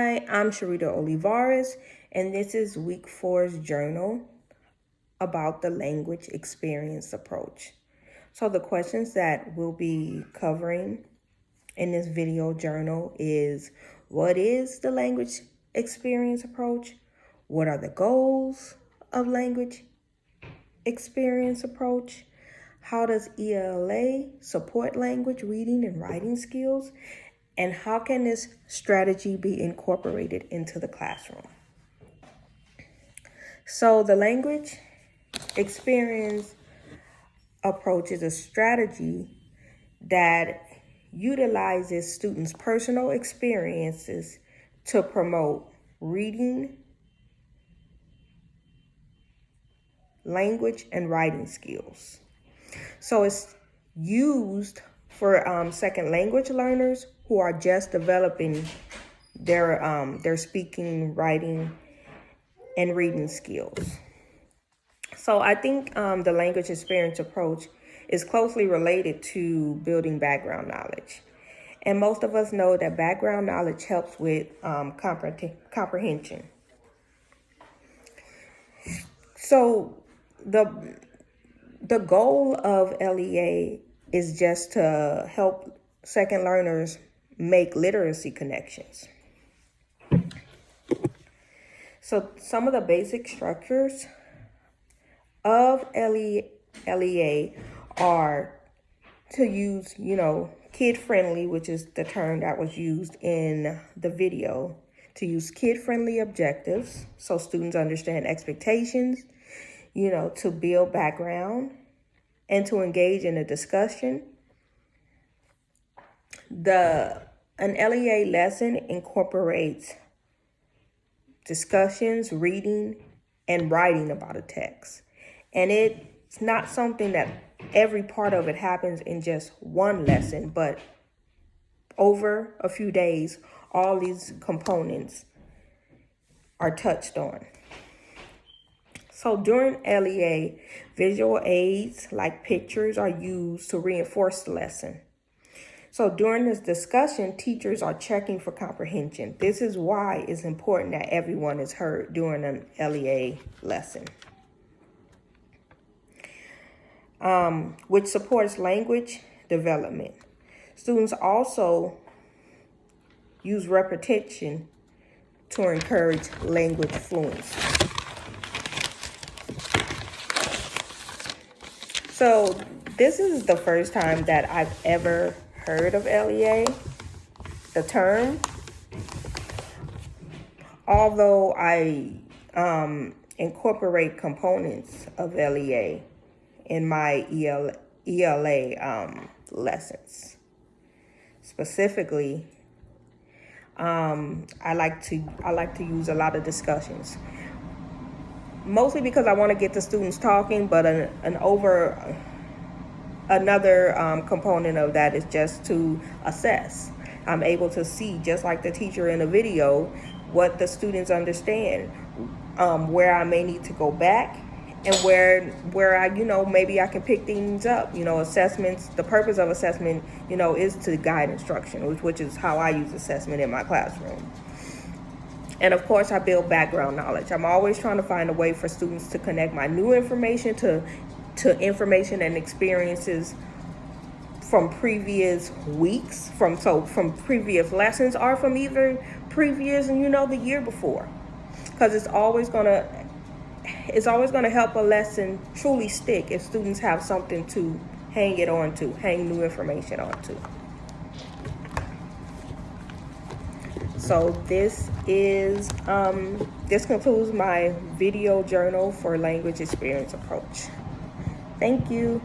Hi, I'm Sharita Olivares, and this is week 4's journal about the language experience approach. So the questions that we'll be covering in this video journal is, what is the language experience approach? What are the goals of language experience approach? How does ELA support language reading and writing skills? And how can this strategy be incorporated into the classroom? So the language experience approach is a strategy that utilizes students' personal experiences to promote reading, language, and writing skills. So it's used for second language learners who are just developing their speaking, writing, and reading skills. So I think the language experience approach is closely related to building background knowledge. And most of us know that background knowledge helps with comprehension. So the goal of LEA is just to help second learners make literacy connections. So some of the basic structures of LEA are to use, kid-friendly, which is the term that was used in the video, to use kid-friendly objectives so students understand expectations, to build background and to engage in a discussion. An LEA lesson incorporates discussions, reading, and writing about a text. And it's not something that every part of it happens in just one lesson, but over a few days, all these components are touched on. So during LEA, visual aids like pictures are used to reinforce the lesson. So during this discussion, teachers are checking for comprehension. This is why it's important that everyone is heard during an LEA lesson, which supports language development. Students also use repetition to encourage language fluency. So this is the first time that I've ever heard of LEA, the term, although I incorporate components of LEA in my ELA lessons. Specifically, I like to use a lot of discussions, mostly because I want to get the students talking, but another component of that is just to assess. I'm able to see, just like the teacher in the video, what the students understand, where I may need to go back, and where I, maybe I can pick things up. Assessments, the purpose of assessment, is to guide instruction, which is how I use assessment in my classroom. And of course, I build background knowledge. I'm always trying to find a way for students to connect my new information to information and experiences from previous weeks, from previous lessons, or from even previous and the year before, because it's always gonna help a lesson truly stick if students have something to hang new information onto. So this concludes my video journal for language experience approach. Thank you.